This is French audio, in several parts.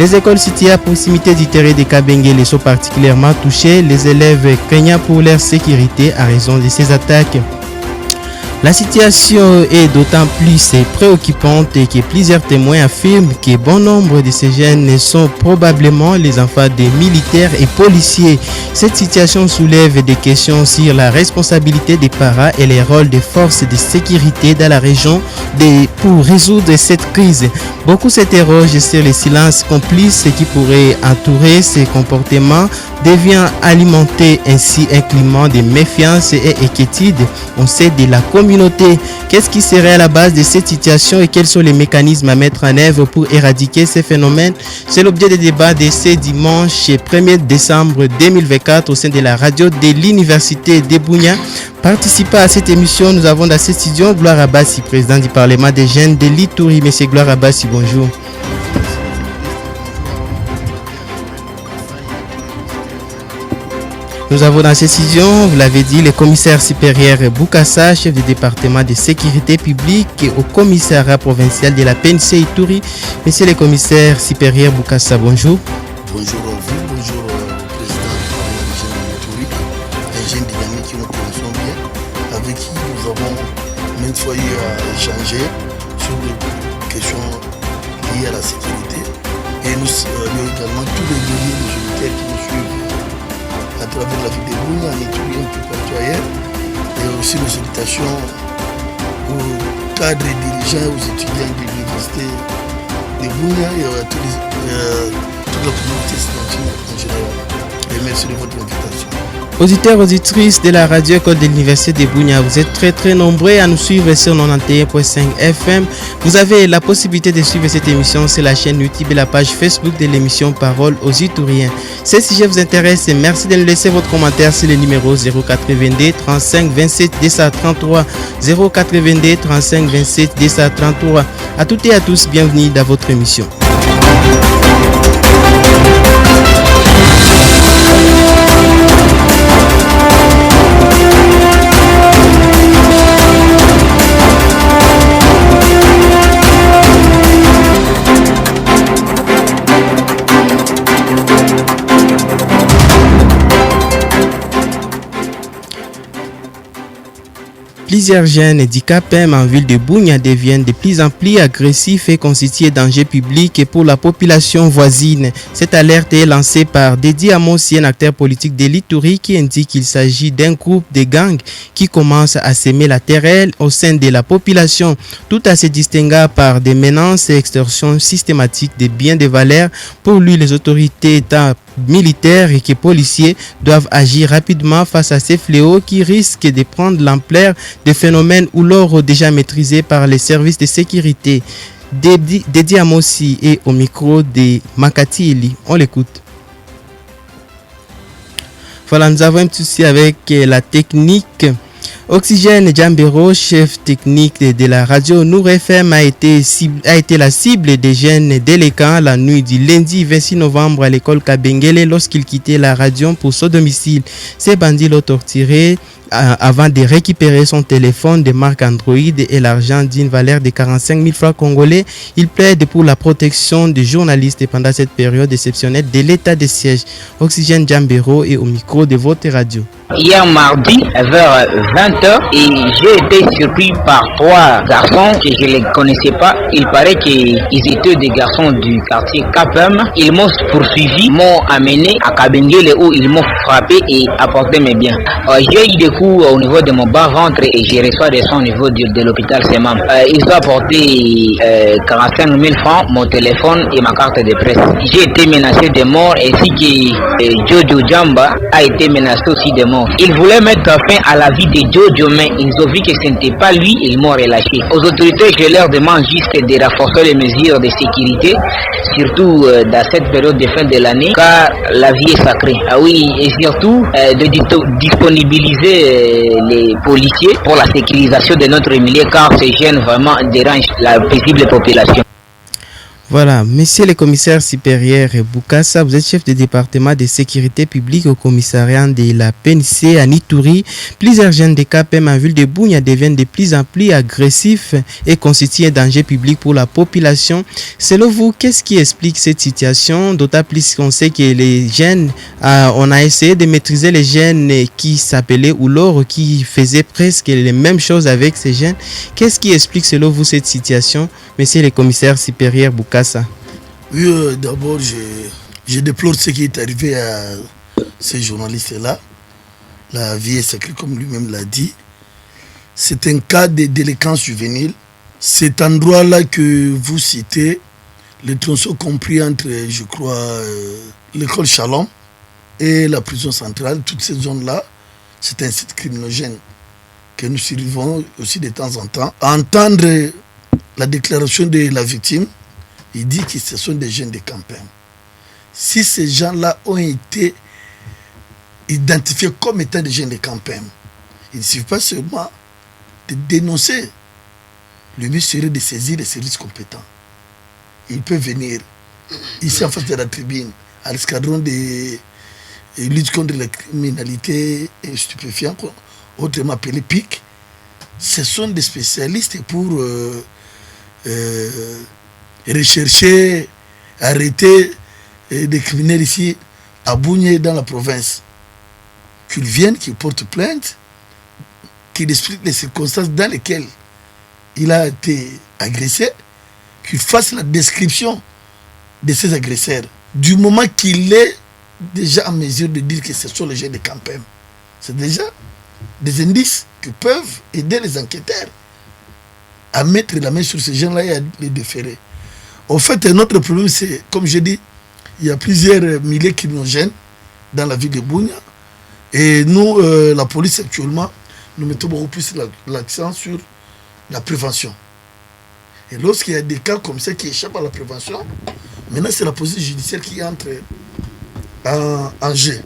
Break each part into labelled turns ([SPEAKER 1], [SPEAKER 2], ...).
[SPEAKER 1] Les écoles situées à proximité du terrain de Kabengele sont particulièrement touchées. Les élèves craignent pour leur sécurité à raison de ces attaques. La situation est d'autant plus préoccupante que plusieurs témoins affirment que bon nombre de ces jeunes sont probablement les enfants des militaires et policiers. Cette situation soulève des questions sur la responsabilité des parents et les rôles des forces de sécurité dans la région pour résoudre cette crise. Beaucoup s'interrogent sur les silences complices qui pourraient entourer ces comportements, devient alimenter ainsi un climat de méfiance et inquiétude au sein de la communauté. Qu'est-ce qui serait à la base de cette situation et quels sont les mécanismes à mettre en œuvre pour éradiquer ces phénomènes? C'est l'objet des débats de ce dimanche 1er décembre 2024 au sein de la radio de l'Université de Bunia. Participant à cette émission, nous avons dans ce studio Gloire Abassi, président du Parlement des jeunes de l'Ituri. Monsieur Gloire Abassi, bonjour. Nous avons dans cette session, vous l'avez dit, le commissaire supérieur Boukassa, chef du département de sécurité publique au commissariat provincial de la PNC Ituri. Monsieur le commissaire supérieur Boukassa, bonjour.
[SPEAKER 2] Bonjour à vous, bonjour au président du Parlement des jeunes de l'Ituri, un jeune dynamique qui nous connaissons bien, avec qui nous avons maintes fois eu à échanger sur des questions liées à la sécurité. Et nous saluons également tous les données des militaires qui nous suivent à travers la ville de Bunia, en Ituri, un peu partout ailleurs, et aussi nos salutations aux cadres et dirigeants, aux étudiants de l'université de Bunia et à toute la communauté studentine en général. Et merci de votre invitation.
[SPEAKER 1] Auditeurs, auditrices de la radio école de l'université de Bunia, vous êtes très nombreux à nous suivre sur 91.5 FM. Vous avez la possibilité de suivre cette émission sur la chaîne YouTube et la page Facebook de l'émission Parole aux Ituriens. Si ce sujet vous intéresse, merci de nous laisser votre commentaire sur le numéro 082 35 27 233 082 35 27 233. À toutes et à tous, bienvenue dans votre émission. Plusieurs jeunes du CAPEM en ville de Bunia deviennent de plus en plus agressifs et constituent danger public pour la population voisine. Cette alerte est lancée par Dédi Amossi, un acteur politique de l'Ituri, qui indique qu'il s'agit d'un groupe de gangs qui commence à s'aimer la terrelle au sein de la population, tout en se distinguant par des menaces et extorsions systématiques de biens de valeur. Pour lui, les autorités étant militaires et que policiers doivent agir rapidement face à ces fléaux qui risquent de prendre l'ampleur des phénomènes ou lors déjà maîtrisés par les services de sécurité. Dédi Amossi est au micro de Makati Eli. On l'écoute. Voilà, nous avons un petit souci avec la technique. Oxygène Djambero, chef technique de la radio Nour FM, a été la cible des jeunes délinquants la nuit du lundi 26 novembre à l'école Kabengele lorsqu'il quittait la radio pour son domicile. Ces bandits l'ont torturé avant de récupérer son téléphone de marque Android et l'argent d'une valeur de 45 000 francs congolais. Il plaide pour la protection des journalistes pendant cette période exceptionnelle de l'état de siège. Oxygène Djambero est au micro de votre radio.
[SPEAKER 3] Hier mardi vers 20h et j'ai été surpris par trois garçons que je ne les connaissais pas. Il paraît qu'ils étaient des garçons du quartier Kapem. Ils m'ont poursuivi, m'ont amené à Kabengele où ils m'ont frappé et apporté mes biens. J'ai eu des coups au niveau de mon bas-ventre et j'ai reçu des soins au niveau de l'hôpital Semam. Ils ont apporté 45 000 francs, mon téléphone et ma carte de presse. J'ai été menacé de mort ainsi que Jojo Jamba a été menacé aussi de mort. Ils voulaient mettre fin à la vie de Jojo, mais ils ont vu que ce n'était pas lui, ils m'ont relâché. Aux autorités, je leur demande juste de renforcer les mesures de sécurité, surtout dans cette période de fin de l'année, car la vie est sacrée. Ah oui, et surtout de disponibiliser les policiers pour la sécurisation de notre milieu, car ces jeunes vraiment dérangent la paisible population.
[SPEAKER 1] Voilà, monsieur le commissaire supérieur Boukassa, vous êtes chef de département de sécurité publique au commissariat de la PNC à Nitouri. Plusieurs jeunes de KPM en ville de Bounia deviennent de plus en plus agressifs et constituent un danger public pour la population. Selon vous, qu'est-ce qui explique cette situation? D'autant plus qu'on sait que les jeunes, on a essayé de maîtriser les jeunes qui s'appelaient Oulor, qui faisaient presque les mêmes choses avec ces jeunes. Qu'est-ce qui explique selon vous cette situation, monsieur le commissaire supérieur Boukassa?
[SPEAKER 2] Oui, d'abord, je déplore ce qui est arrivé à ces journalistes-là. La vie est sacrée, comme lui-même l'a dit. C'est un cas de délinquance juvénile. Cet endroit-là que vous citez, le tronçon compris entre, je crois, l'école Shalom et la prison centrale, toutes ces zones-là, c'est un site criminogène que nous suivons aussi de temps en temps. À entendre la déclaration de la victime, il dit que ce sont des jeunes de campagne. Si ces gens-là ont été identifiés comme étant des jeunes de campagne, il ne suffit pas seulement de dénoncer. Le mieux serait de saisir les services compétents. Il peut venir ici en face de la tribune, à l'escadron de lutte contre la criminalité et stupéfiants, autrement appelé PIC. Ce sont des spécialistes pour rechercher, arrêter des criminels ici à Bounia dans la province. Qu'ils viennent, qu'ils portent plainte, qu'ils expliquent les circonstances dans lesquelles il a été agressé, qu'ils fassent la description de ces agresseurs. Du moment qu'il est déjà en mesure de dire que ce sont les gens de Campem, c'est déjà des indices qui peuvent aider les enquêteurs à mettre la main sur ces gens-là et à les déférer. En fait, notre problème, c'est, comme je dis, il y a plusieurs milliers criminogènes dans la ville de Bounia. Et nous, la police actuellement, nous mettons beaucoup plus l'accent sur la prévention. Et lorsqu'il y a des cas comme ça qui échappent à la prévention, maintenant c'est la police judiciaire qui entre en jeu.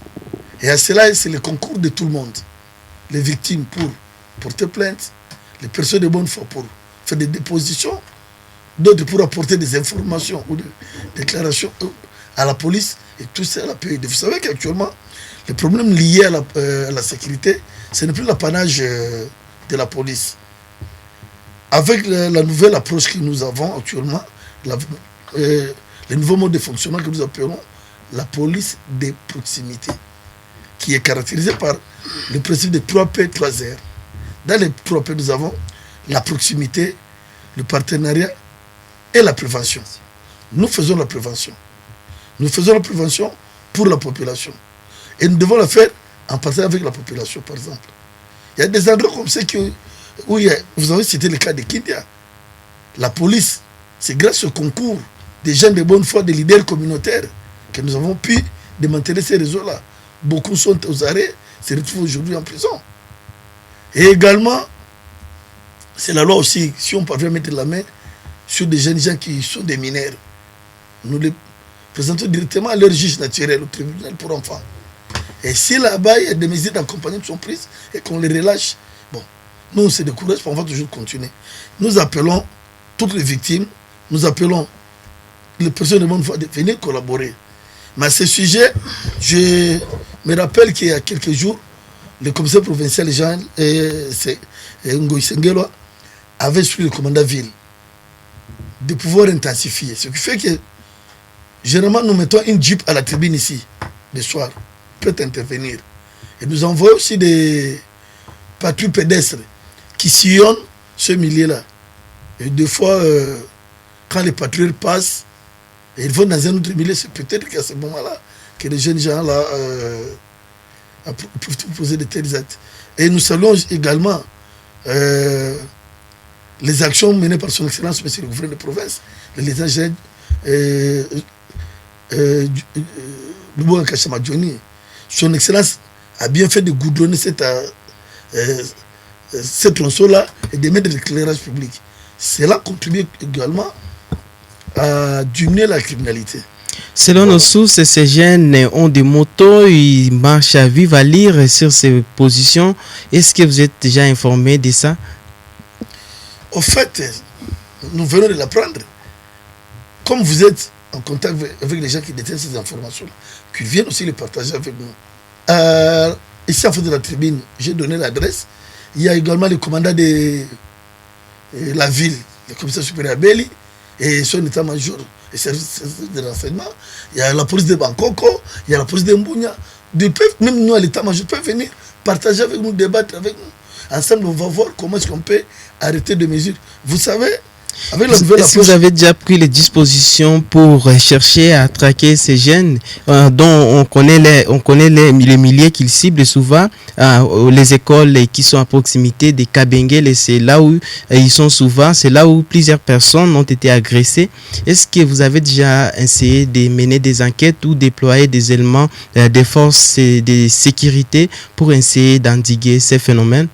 [SPEAKER 2] Et à cela, c'est le concours de tout le monde. Les victimes pour porter plainte, les personnes de bonne foi pour faire des dépositions, d'autres pour apporter des informations ou des déclarations à la police, et tout ça à la paix. Vous savez qu'actuellement, les problèmes liés à la sécurité, ce n'est plus l'apanage de la police. Avec la nouvelle approche que nous avons actuellement, les nouveaux modes de fonctionnement que nous appelons la police de proximité, qui est caractérisée par le principe de 3P, 3R. Dans les 3P, nous avons la proximité, le partenariat et la prévention. Nous faisons la prévention. Nous faisons la prévention pour la population. Et nous devons la faire en partenariat avec la population, par exemple. Il y a des endroits comme ça où vous avez cité le cas de Kindia. La police, c'est grâce au concours des gens de bonne foi, des leaders communautaires, que nous avons pu démanteler ces réseaux-là. Beaucoup sont aux arrêts, se retrouvent aujourd'hui en prison. Et également, c'est la loi aussi, si on parvient à mettre la main sur des jeunes gens qui sont des mineurs, nous les présentons directement à leur juge naturel, au tribunal pour enfants. Et si là-bas, il y a des mesures d'accompagnement qui sont prises et qu'on les relâche, bon, nous, on se décourage, on va toujours continuer. Nous appelons toutes les victimes, nous appelons les personnes de bonne foi de venir collaborer. Mais à ce sujet, je me rappelle qu'il y a quelques jours, le commissaire provincial Jean Ngoï Sengelwa avait instruit le commandant ville de pouvoir intensifier. Ce qui fait que généralement nous mettons une jeep à la tribune ici, le soir, peut intervenir. Et nous envoyons aussi des patrouilles pédestres qui sillonnent ce milieu-là. Et des fois, quand les patrouilles passent, et ils vont dans un autre milieu, c'est peut-être qu'à ce moment-là, que les jeunes gens là peuvent poser de tels actes. Et nous saluons également les actions menées par son Excellence, monsieur le gouverneur de province, les agents Lubo Nkashama Johnny. Son Excellence a bien fait de goudronner cette tronçon-là et de mettre de l'éclairage public. Cela contribue également à diminuer la criminalité.
[SPEAKER 1] Selon nos sources, ces jeunes ont des motos, ils marchent à vive allure sur ces positions. Est-ce que vous êtes déjà informé de ça?
[SPEAKER 2] Au fait, nous venons de l'apprendre. comme vous êtes en contact avec les gens qui détiennent ces informations-là, qu'ils viennent aussi les partager avec nous. Ici, en fait de la tribune, j'ai donné l'adresse. Il y a également le commandant de la ville, le commissaire supérieur Belli, et son état-major et service de renseignement. Il y a la police de Bangkoko, il y a la police de Mbunya. Même nous, à l'état-major, peuvent venir partager avec nous, débattre avec nous. Ensemble, on va voir comment est-ce qu'on peut arrêter des mesures. Vous savez, avec la nouvelle
[SPEAKER 1] approche... Est-ce que vous avez déjà pris les dispositions pour chercher à traquer ces jeunes dont on connaît les milliers qu'ils ciblent souvent, les écoles qui sont à proximité des Kabengele, c'est là où ils sont souvent, c'est là où plusieurs personnes ont été agressées. Est-ce que vous avez déjà essayé de mener des enquêtes ou déployer des éléments des forces de sécurité pour essayer d'endiguer ces phénomènes?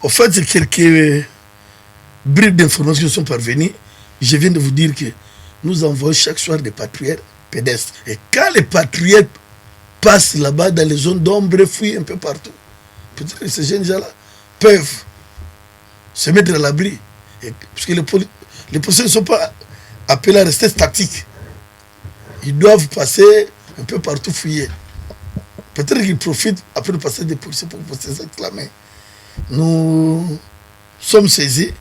[SPEAKER 2] En fait, c'est quelques bribes d'informations sont parvenues. Je viens de vous dire que nous envoyons chaque soir des patrouilleurs pédestres. Et quand les patrouilleurs passent là-bas dans les zones d'ombre, fuient un peu partout, peut-être que ces jeunes gens-là peuvent se mettre à l'abri. Parce que les policiers ne sont pas appelés à rester statiques. Ils doivent passer un peu partout, fouiller. Peut-être qu'ils profitent après de passer des policiers pour s'exclamer. Nous sommes saisis.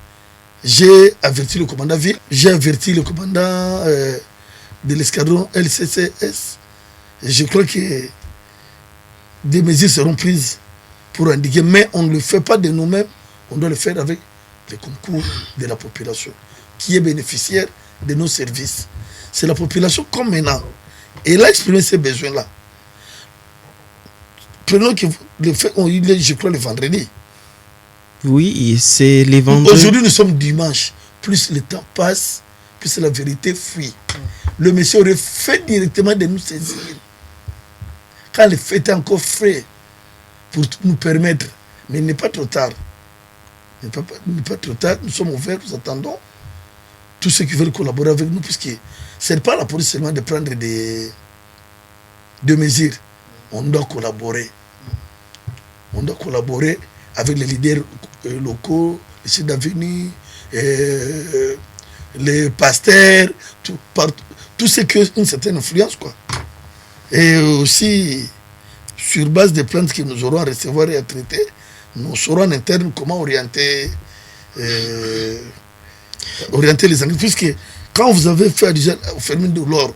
[SPEAKER 2] J'ai averti le commandant ville, j'ai averti le commandant de l'escadron LCCS. Et je crois que des mesures seront prises pour endiguer, mais on ne le fait pas de nous-mêmes, on doit le faire avec le concours de la population qui est bénéficiaire de nos services. C'est la population comme maintenant. Et elle a exprimé ces besoins-là. Prenons que le fait, je crois, le vendredi.
[SPEAKER 1] Oui, c'est les vendredis.
[SPEAKER 2] Aujourd'hui, nous sommes dimanche. Plus le temps passe, plus la vérité fuit. Le monsieur aurait fait directement de nous saisir. Quand le fait est encore frais pour nous permettre. Mais il n'est pas trop tard. Il n'est pas trop tard. Nous sommes ouverts, nous attendons tous ceux qui veulent collaborer avec nous, puisque ce n'est pas la police seulement de prendre des mesures. On doit collaborer. On doit collaborer avec les leaders locaux, les chefs d'avenue, les pasteurs, tous ceux qui ont une certaine influence, quoi. Et aussi, sur base des plaintes que nous aurons à recevoir et à traiter, nous saurons en interne comment orienter les enquêtes. Puisque quand vous avez fait déjà au phénomène de l'or,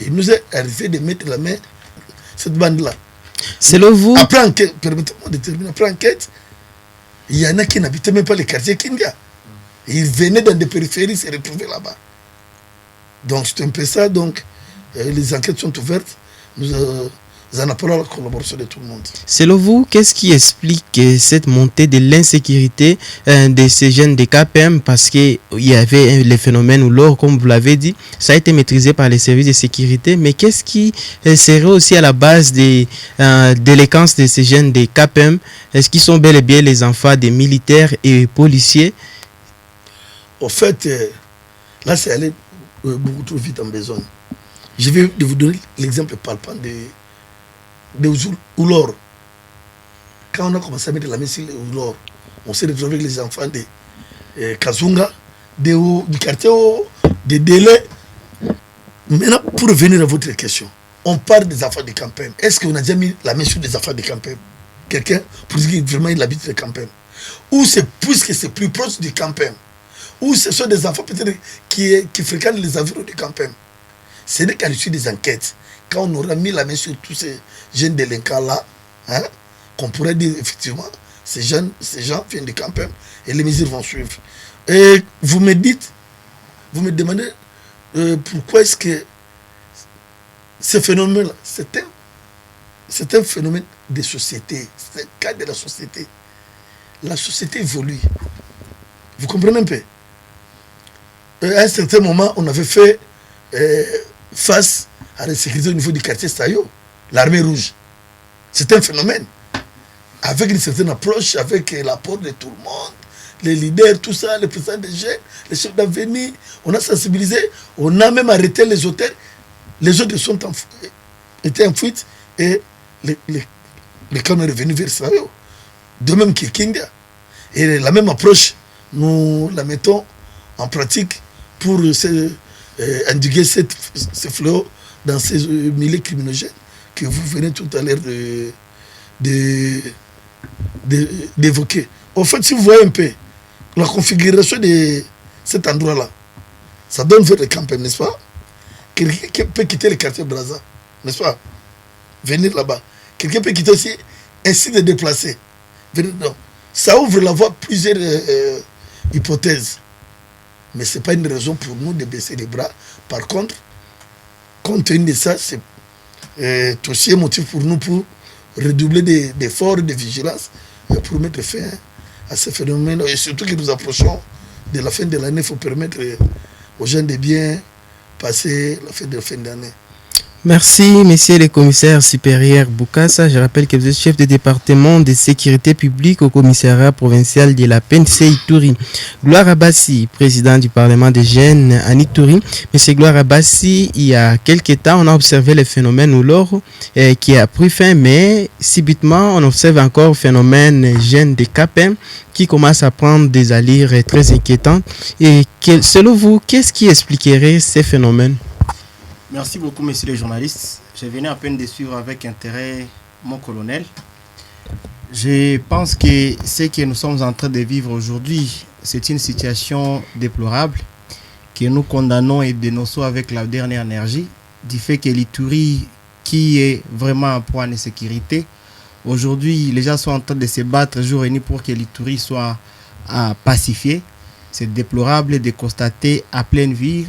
[SPEAKER 2] il nous est arrivé de mettre la main cette bande-là.
[SPEAKER 1] Selon vous,
[SPEAKER 2] après enquête, permettez-moi de terminer, après enquête, il y en a qui n'habitaient même pas les quartiers Kindia. Ils venaient dans des périphéries se retrouver là-bas. Donc c'est un peu ça. Donc les enquêtes sont ouvertes. Nous en appelons à la collaboration de tout le monde.
[SPEAKER 1] Selon vous, qu'est-ce qui explique cette montée de l'insécurité de ces jeunes de KPM? Parce qu'il y avait les phénomènes où l'or, comme vous l'avez dit, ça a été maîtrisé par les services de sécurité. Mais qu'est-ce qui serait aussi à la base des délinquances de ces jeunes de KPM? Est-ce qu'ils sont bel et bien les enfants des militaires et policiers?
[SPEAKER 2] Au fait, là, c'est allé beaucoup trop vite en besogne. Je vais vous donner l'exemple palpable de Oulor. Quand on a commencé à mettre la main sur Oulor, on s'est retrouvé avec les enfants de Kazunga, du quartier de Délai. Maintenant, pour revenir à votre question, on parle des enfants de Campem. Est-ce qu'on a déjà mis la main sur des enfants de Campem? Quelqu'un, pour dire que vraiment il habite le Campem? Ou c'est puisque c'est plus proche du Campem? Ou ce sont des enfants peut-être qui fréquentent les environs du Campem? Ce n'est qu'à l'issue des enquêtes, quand on aura mis la main sur tous ces jeunes délinquants-là, hein, qu'on pourrait dire effectivement, ces gens viennent du Campem et les mesures vont suivre. Et vous me demandez pourquoi est-ce que ce phénomène-là, c'est un phénomène de société, c'est un cas de la société. La société évolue. Vous comprenez un peu? À un certain moment, on avait fait face à la sécurité au niveau du quartier Sayo, l'armée rouge. C'est un phénomène. Avec une certaine approche, avec l'apport de tout le monde, les leaders, tout ça, les présidents des jeunes, les chefs d'avenir, on a sensibilisé, on a même arrêté les auteurs. Les autres étaient en fuite et les camps sont revenus vers Sayo. De même que Kindia. Et la même approche, nous la mettons en pratique pour endiguer ce fléau dans ces milieux criminogènes que vous venez tout à l'heure d'évoquer. En fait, si vous voyez un peu la configuration de cet endroit-là, ça donne vers le camp, n'est-ce pas? Quelqu'un peut quitter le quartier Brazza, n'est-ce pas? Venir là-bas. Quelqu'un peut quitter aussi, ainsi de déplacer. Venir, non. Ça ouvre la voie à plusieurs hypothèses. Mais ce n'est pas une raison pour nous de baisser les bras. Par contre, compte tenu de ça, c'est aussi un motif pour nous pour redoubler d'efforts et de vigilance pour mettre fin à ce phénomène. Et surtout que nous approchons de la fin de l'année, il faut permettre aux gens de bien passer la fin d'année.
[SPEAKER 1] Merci, monsieur le commissaire supérieur Boukassa. Je rappelle que vous êtes chef de département de sécurité publique au commissariat provincial de la PNC Ituri. Gloire Abassi, président du Parlement des jeunes en Ituri. Monsieur Gloire Abassi, il y a quelques temps, on a observé le phénomène Ouloro qui a pris fin, mais subitement, on observe encore le phénomène jeune de Capem qui commence à prendre des allures très inquiétantes. Et selon vous, qu'est-ce qui expliquerait ces phénomènes?
[SPEAKER 4] Merci beaucoup, messieurs les journalistes. Je venais à peine de suivre avec intérêt mon colonel. Je pense que ce que nous sommes en train de vivre aujourd'hui, c'est une situation déplorable que nous condamnons et dénonçons avec la dernière énergie, du fait que l'Ituri, qui est vraiment un point de sécurité, aujourd'hui, les gens sont en train de se battre jour et nuit pour que l'Ituri soit pacifié. C'est déplorable de constater à pleine ville,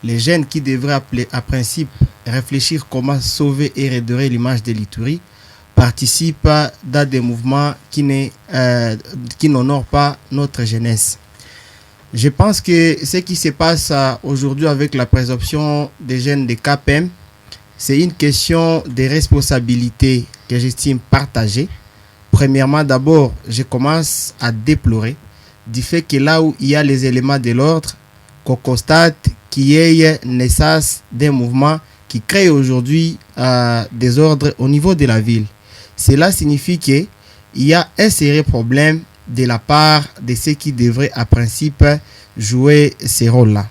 [SPEAKER 4] les jeunes qui devraient à principe réfléchir comment sauver et redorer l'image de l'Ituri participent dans des mouvements qui n'honorent pas notre jeunesse. Je pense que ce qui se passe aujourd'hui avec la présomption des jeunes de Capem, c'est une question de responsabilité que j'estime partagée. Premièrement, d'abord, je commence à déplorer du fait que là où il y a les éléments de l'ordre, qu'on constate qu'il y ait naissance d'un mouvement qui crée aujourd'hui des ordres au niveau de la ville. Cela signifie qu'il y a un sérieux problème de la part de ceux qui devraient à principe jouer ces rôles-là.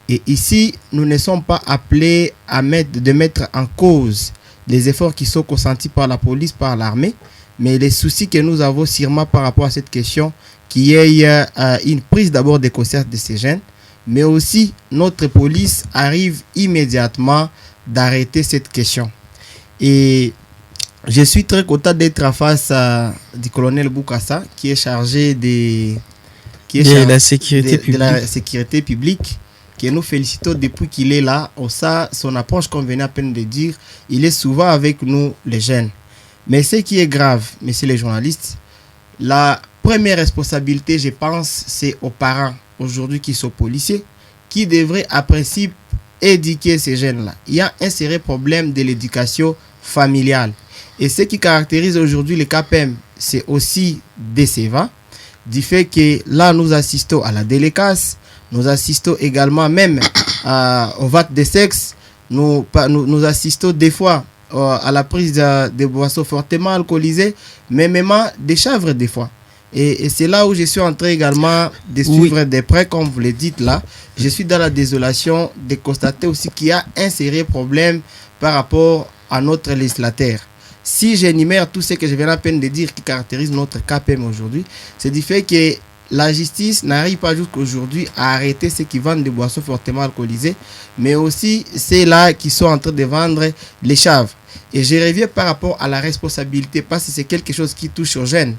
[SPEAKER 4] Et ici, nous ne sommes pas appelés à mettre en cause les efforts qui sont consentis par la police, par l'armée, mais les soucis que nous avons sûrement par rapport à cette question, qu'il y ait une prise d'abord de conscience de ces jeunes, mais aussi notre police arrive immédiatement d'arrêter cette question. Et je suis très content d'être en face du colonel Boukassa, qui est chargé de la sécurité publique, que nous félicitons depuis qu'il est là. Son approche, comme venait à peine de dire, il est souvent avec nous, les jeunes. Mais ce qui est grave, messieurs les journalistes, la première responsabilité, je pense, c'est aux parents aujourd'hui qui sont policiers, qui devraient à principe éduquer ces jeunes-là. Il y a un sérieux problème de l'éducation familiale. Et ce qui caractérise aujourd'hui le Capem, c'est aussi décevant, du fait que là, nous assistons à la délinquance, nous assistons également même au vote de sexe, nous assistons des fois à la prise de boissons fortement alcoolisées, mais même des chanvres des fois. Et c'est là où je suis en train également de suivre de près, comme vous le dites là. Je suis dans la désolation de constater aussi qu'il y a un sérieux problème par rapport à notre législateur. Si j'énumère tout ce que je viens à peine de dire qui caractérise notre KPM aujourd'hui, c'est du fait que la justice n'arrive pas jusqu'aujourd'hui à arrêter ceux qui vendent des boissons fortement alcoolisées, mais aussi ceux-là qui sont en train de vendre les chaves. Et je reviens par rapport à la responsabilité, parce que c'est quelque chose qui touche aux jeunes.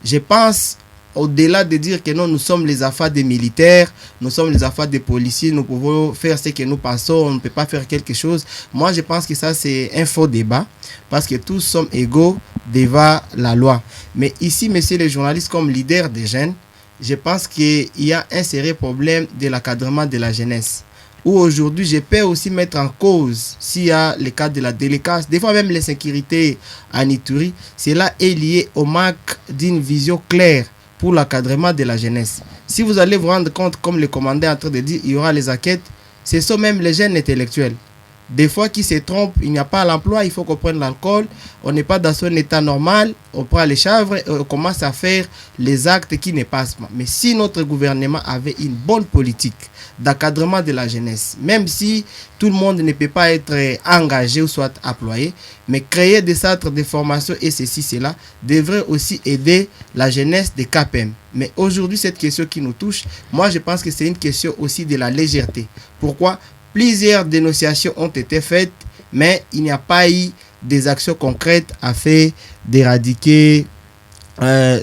[SPEAKER 4] Je pense, au-delà de dire que non, nous sommes les affaires des militaires, nous sommes les affaires des policiers, nous pouvons faire ce que nous pensons, on ne peut pas faire quelque chose. Moi, je pense que ça, c'est un faux débat, parce que tous sommes égaux devant la loi. Mais ici, messieurs les journalistes, comme leaders des jeunes, je pense qu'il y a un sérieux problème de l'encadrement de la jeunesse. Où aujourd'hui, je peux aussi mettre en cause, s'il y a le cas de la délinquance, des fois même l'insécurité en Ituri, cela est lié au manque d'une vision claire pour l'encadrement de la jeunesse. Si vous allez vous rendre compte, comme le commandant est en train de dire, il y aura les enquêtes, ce sont même les jeunes intellectuels Des fois, qui se trompe, il n'y a pas l'emploi, il faut qu'on prenne l'alcool. On n'est pas dans son état normal, on prend les chanvres et on commence à faire les actes qui ne passent pas. Mais si notre gouvernement avait une bonne politique d'encadrement de la jeunesse, même si tout le monde ne peut pas être engagé ou soit employé, mais créer des centres de formation et ceci, cela, devrait aussi aider la jeunesse des KPM. Mais aujourd'hui, cette question qui nous touche, moi je pense que c'est une question aussi de la légèreté. Pourquoi? Plusieurs dénonciations ont été faites, mais il n'y a pas eu des actions concrètes afin d'éradiquer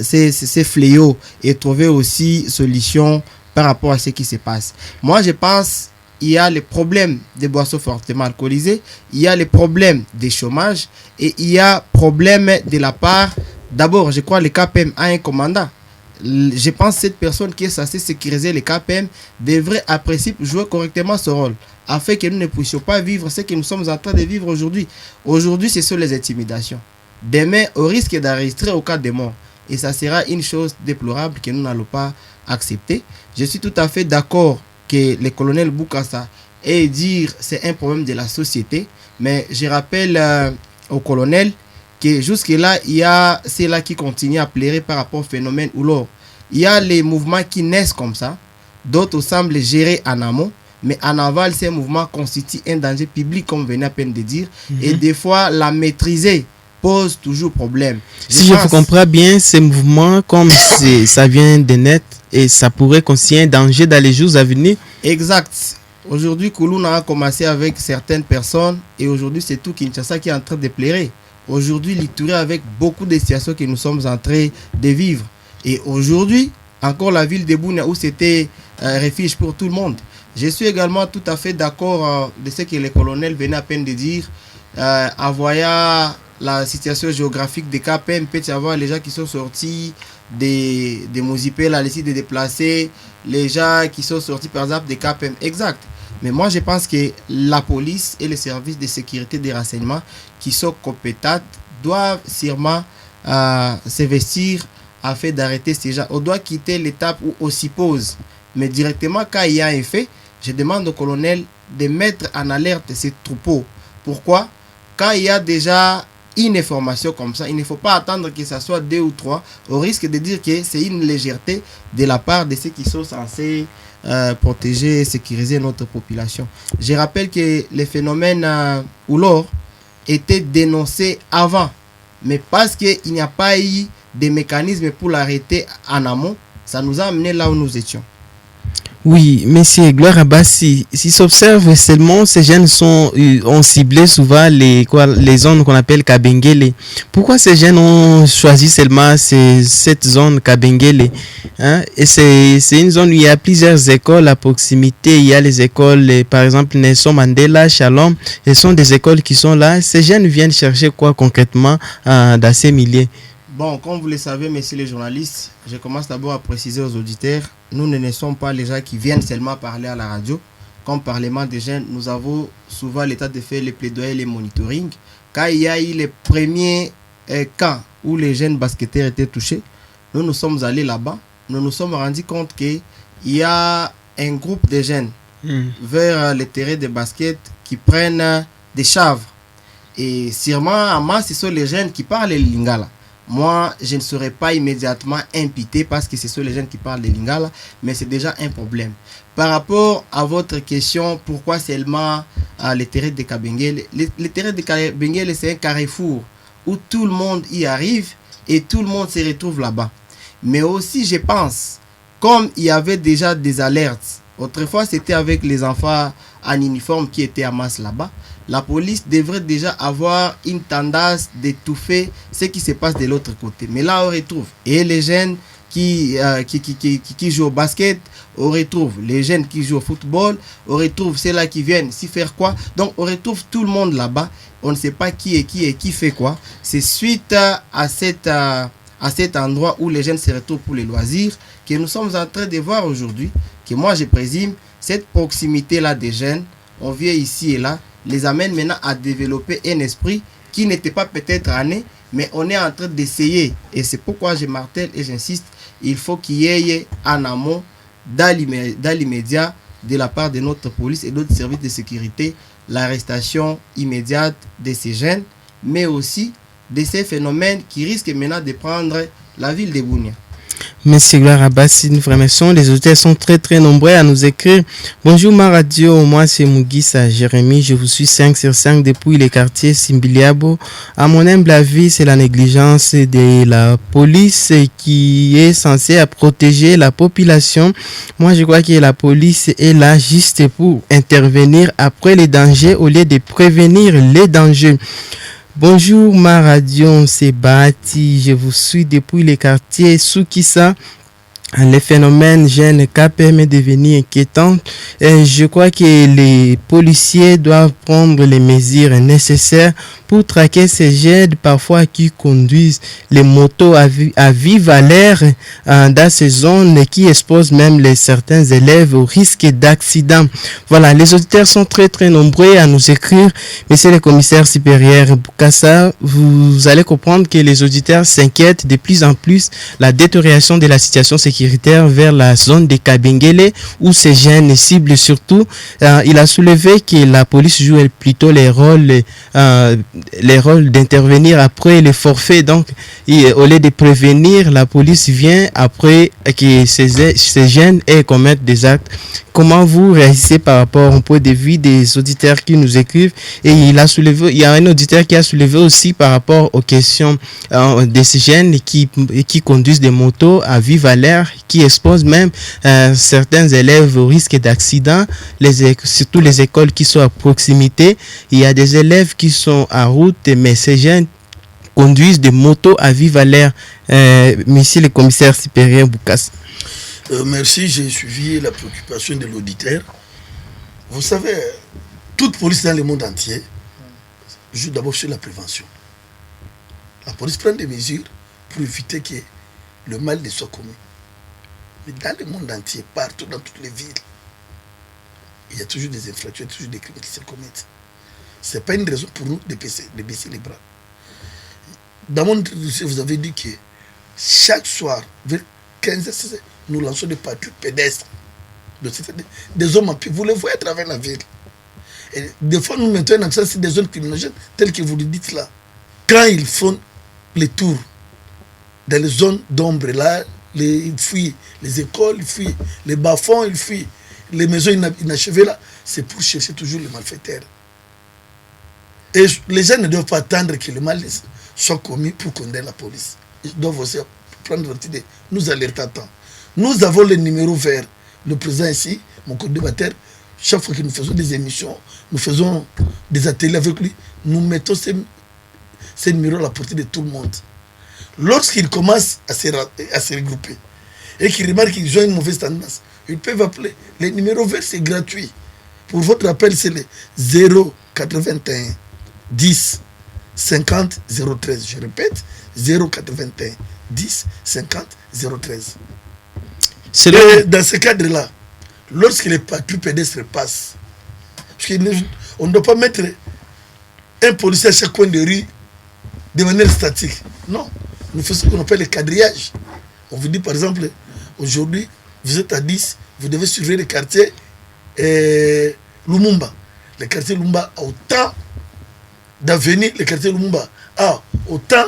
[SPEAKER 4] ces fléaux et trouver aussi solution par rapport à ce qui se passe. Moi, je pense qu'il y a les problèmes des boissons fortement alcoolisées, il y a les problèmes des chômages et il y a problème de la part, d'abord, je crois, le KPM a un commandant. Je pense que cette personne qui est censée sécuriser les KPM devrait à principe jouer correctement ce rôle afin que nous ne puissions pas vivre ce que nous sommes en train de vivre aujourd'hui. Aujourd'hui, ce sont les intimidations. Demain, au risque d'enregistrer au cas de mort. Et ça sera une chose déplorable que nous n'allons pas accepter. Je suis tout à fait d'accord que le colonel Boukassa ait dire c'est un problème de la société. Mais je rappelle au colonel que jusque-là, il y a ceux-là qui continuent à pleurer par rapport au phénomène ou l'or. Il y a les mouvements qui naissent comme ça. D'autres semblent gérer en amont. Mais en aval, ces mouvements constituent un danger public, comme venait à peine de dire. Et des fois, la maîtriser pose toujours problème.
[SPEAKER 1] Si je vous comprends bien, ces mouvements, comme ça vient de net, et ça pourrait constituer un danger dans les jours à venir.
[SPEAKER 4] Exact. Aujourd'hui, Koulouna a commencé avec certaines personnes. Et aujourd'hui, c'est tout Kinshasa qui est en train de pleurer. Aujourd'hui, l'Itourie avec beaucoup de situations que nous sommes en train de vivre. Et aujourd'hui, encore la ville de Bounia où c'était un refuge pour tout le monde. Je suis également tout à fait d'accord de ce que le colonel venait à peine de dire. En voyant la situation géographique des KPM, peut y avoir les gens qui sont sortis des Mozipé, les sites de déplacés, les gens qui sont sortis par exemple des KPM. Exact. Mais moi je pense que la police et les services de sécurité des renseignements qui sont compétents doivent sûrement s'investir afin d'arrêter ces gens. On doit quitter l'étape où on s'y pose. Mais directement quand il y a un fait, je demande au colonel de mettre en alerte ces troupeaux. Pourquoi? Quand il y a déjà une information comme ça, il ne faut pas attendre que ce soit 2 ou 3, au risque de dire que c'est une légèreté de la part de ceux qui sont censés protéger et sécuriser notre population. Je rappelle que les phénomènes ou l'or étaient dénoncés avant, mais parce qu'il n'y a pas eu de mécanismes pour l'arrêter en amont, ça nous a amené là où nous étions.
[SPEAKER 1] Oui, monsieur Gloire Abassi, si s'observe seulement, ces jeunes ont ciblé souvent les zones qu'on appelle Kabengele. Pourquoi ces jeunes ont choisi seulement cette zone Kabengele, hein? Et c'est une zone où il y a plusieurs écoles à proximité. Il y a les écoles, par exemple, Nelson Mandela, Shalom. Ce sont des écoles qui sont là. Ces jeunes viennent chercher quoi concrètement dans ces milieux?
[SPEAKER 4] Bon, comme vous le savez, messieurs les journalistes, je commence d'abord à préciser aux auditeurs, nous ne sommes pas les gens qui viennent seulement parler à la radio. Comme Parlement des jeunes, nous avons souvent l'état de faire les plaidoyers et les monitoring. Quand il y a eu les premiers cas où les jeunes basketteurs étaient touchés, nous sommes allés là-bas. Nous nous sommes rendus compte qu'il y a un groupe de jeunes vers les terrains de basket qui prennent des chanvres. Et sûrement, en masse, ce sont les jeunes qui parlent le lingala. Moi, je ne serais pas immédiatement imputé parce que ce sont les jeunes qui parlent de lingala, mais c'est déjà un problème. Par rapport à votre question, pourquoi seulement les terrains de Kabengele? Les terrains de Kabengele, c'est un carrefour où tout le monde y arrive et tout le monde se retrouve là-bas. Mais aussi, je pense, comme il y avait déjà des alertes, autrefois c'était avec les enfants en uniforme qui étaient en masse là-bas, la police devrait déjà avoir une tendance d'étouffer ce qui se passe de l'autre côté. Mais là, on retrouve et les jeunes qui jouent au basket, on retrouve les jeunes qui jouent au football, on retrouve ceux-là qui viennent s'y faire quoi. Donc, on retrouve tout le monde là-bas. On ne sait pas qui est qui et qui fait quoi. C'est suite à cet endroit où les jeunes se retrouvent pour les loisirs que nous sommes en train de voir aujourd'hui, que moi, je présume, cette proximité-là des jeunes, on vient ici et là, les amène maintenant à développer un esprit qui n'était pas peut-être né, mais on est en train d'essayer. Et c'est pourquoi je martèle et j'insiste, il faut qu'il y ait en amont, dans l'immédiat, de la part de notre police et d'autres services de sécurité, l'arrestation immédiate de ces jeunes, mais aussi de ces phénomènes qui risquent maintenant de prendre la ville de Bunia.
[SPEAKER 1] Merci Gloire Abassi, une vraie mention. Les auditeurs sont très nombreux à nous écrire. Bonjour ma radio, moi c'est Mugisa Jérémy, je vous suis 5 sur 5 depuis les quartiers Simbiliabo. À mon humble avis, c'est la négligence de la police qui est censée protéger la population. Moi je crois que la police est là juste pour intervenir après les dangers au lieu de prévenir les dangers. Bonjour ma radio, c'est Bati, je vous suis depuis les quartiers Soukissa. Les phénomènes jeunes KPM est devenu inquiétant et je crois que les policiers doivent prendre les mesures nécessaires pour traquer ces jeunes parfois qui conduisent les motos à vive alerte dans ces zones qui exposent même certains élèves au risque d'accident. Voilà, les auditeurs sont très nombreux à nous écrire. Monsieur le commissaire supérieur Bukassa, vous allez comprendre que les auditeurs s'inquiètent de plus en plus la détérioration de la situation sécuritaire vers la zone de Kabengele où ces jeunes ciblent surtout. Il a soulevé que la police joue plutôt les rôles d'intervenir après les forfaits. Donc, au lieu de prévenir, la police vient après que ces jeunes aient commettre des actes. Comment vous réagissez par rapport au point de vue des auditeurs qui nous écrivent? Et il y a un auditeur qui a soulevé aussi par rapport aux questions de ces jeunes qui conduisent des motos à vive alerte, qui exposent même certains élèves au risque d'accident, surtout les écoles qui sont à proximité. Il y a des élèves qui sont en route, mais ces jeunes conduisent des motos à vive alerte. Monsieur le commissaire supérieur Bukassa.
[SPEAKER 2] Merci, j'ai suivi la préoccupation de l'auditeur. Vous savez, toute police dans le monde entier joue d'abord sur la prévention. La police prend des mesures pour éviter que le mal ne soit commis. Mais dans le monde entier, partout, dans toutes les villes, il y a toujours des infractions, toujours des crimes qui se commettent. Ce n'est pas une raison pour nous de baisser les bras. Dans mon dossier, vous avez dit que chaque soir, vers 15h, nous lançons des patrouilles pédestres, des hommes à pied. Vous les voyez à travers la ville. Et des fois, nous mettons un accent sur des zones criminogènes, telles que vous le dites là. Quand ils font les tours dans les zones d'ombre, là, ils fuient les écoles, ils fuient les bas-fonds, ils fuient les maisons inachevées là, c'est pour chercher toujours les malfaiteurs. Et les gens ne doivent pas attendre que le mal soit commis pour condamner la police. Ils doivent aussi prendre l'idée, nous alerter à temps. Nous avons le numéro vert. Le président ici, mon co-débatteur, chaque fois que nous faisons des émissions, nous faisons des ateliers avec lui, nous mettons ces numéros à la portée de tout le monde. Lorsqu'ils commencent à se regrouper et qu'ils remarquent qu'ils ont une mauvaise tendance, ils peuvent appeler. Les numéros verts, c'est gratuit. Pour votre appel, c'est le 081 10 50 013. Je répète, 081 10 50 013. Et dans ce cadre-là, lorsque les patrouilles pédestres passent, parce qu'on ne doit pas mettre un policier à chaque coin de rue de manière statique. Non, nous faisons ce qu'on appelle le quadrillage. On vous dit par exemple, aujourd'hui, vous êtes à 10, vous devez surveiller le quartier Lumumba. Le quartier Lumumba a autant d'avenir, le quartier Lumumba a autant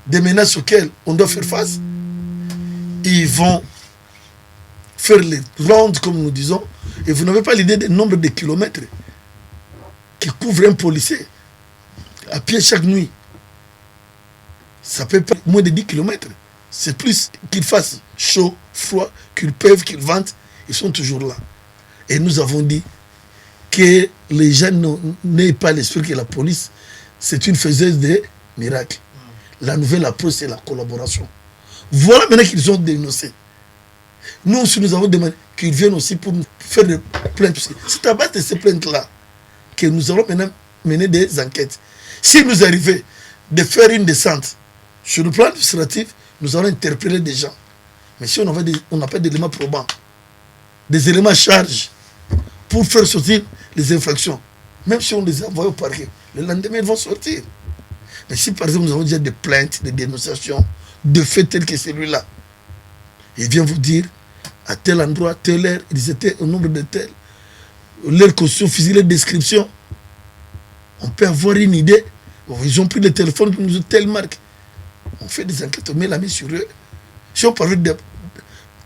[SPEAKER 2] de menaces auxquelles on doit faire face. Ils vont faire les rondes, comme nous disons, et vous n'avez pas l'idée du nombre de kilomètres qui couvre un policier à pied chaque nuit. Ça peut pas moins de 10 kilomètres. C'est plus qu'il fasse chaud, froid, qu'il pleuve, qu'il vente, ils sont toujours là. Et nous avons dit que les gens n'aient pas l'esprit que la police, c'est une faiseuse de miracles. La nouvelle approche, c'est la collaboration. Voilà maintenant qu'ils ont dénoncé. Nous aussi, nous avons demandé qu'ils viennent aussi pour nous faire des plaintes. C'est à base de ces plaintes-là que nous allons maintenant mener des enquêtes. Si nous arrivons de faire une descente sur le plan administratif, nous allons interpeller des gens. Mais si on n'a pas d'éléments probants, des éléments à charge pour faire sortir les infractions, même si on les envoie au parquet, le lendemain, ils vont sortir. Mais si par exemple nous avons déjà des plaintes, des dénonciations, de faits tels que celui-là, il vient vous dire, à tel endroit, telle heure, ils étaient au nombre de tels, leur caution physique, leur description. On peut avoir une idée. Ils ont pris des téléphones qui nous ont telle marque. On fait des enquêtes, on met la main sur eux. Si on parle de...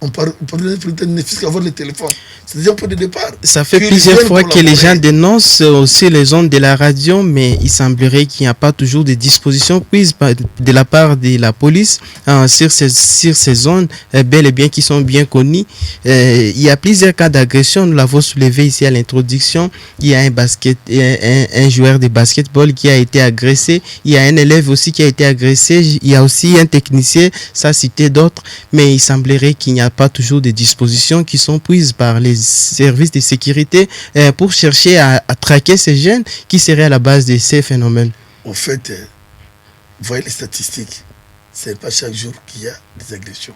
[SPEAKER 2] On parle d'avoir le téléphone. C'est déjà un point de départ.
[SPEAKER 1] Ça fait plusieurs fois que les gens dénoncent aussi les ondes de la radio, mais il semblerait qu'il n'y a pas toujours de dispositions prises de la part de la police sur ces zones, bel et bien qui sont bien connues. Il y a plusieurs cas d'agression, nous l'avons soulevé ici à l'introduction. Il y a un joueur de basketball qui a été agressé. Il y a un élève aussi qui a été agressé. Il y a aussi un technicien, ça cité d'autres, mais il semblerait qu'il n'y a pas toujours des dispositions qui sont prises par les services de sécurité pour chercher à traquer ces jeunes qui seraient à la base de ces phénomènes.
[SPEAKER 2] En fait, vous voyez les statistiques, ce n'est pas chaque jour qu'il y a des agressions.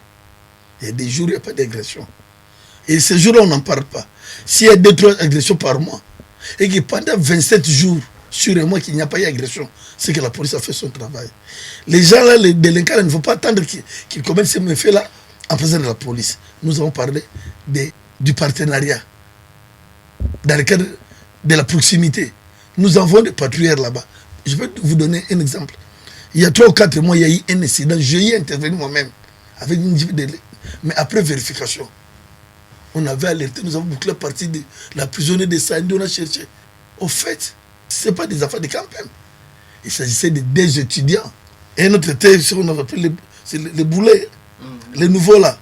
[SPEAKER 2] Il y a des jours où il n'y a pas d'agression. Et ces jours-là, on n'en parle pas. S'il y a 2-3 agressions par mois, et que pendant 27 jours, sur un mois qu'il n'y a pas eu d'agression, c'est que la police a fait son travail. Les gens là, les délinquants, il ne faut pas attendre qu'ils commettent ces méfaits-là en présence de la police. Nous avons parlé du partenariat, dans le cadre de la proximité. Nous avons des patrouilleurs là-bas. Je vais vous donner un exemple. Il y a 3 ou 4 mois, il y a eu un incident. J'ai y intervenu moi-même, avec une mais après vérification. On avait alerté, nous avons bouclé la partie de la prisonnière de Sandi, on a cherché. Au fait, ce n'est pas des affaires de campagne. Il s'agissait de 2 étudiants. Et notre était ce qu'on appelle les boulets. Les nouveaux là,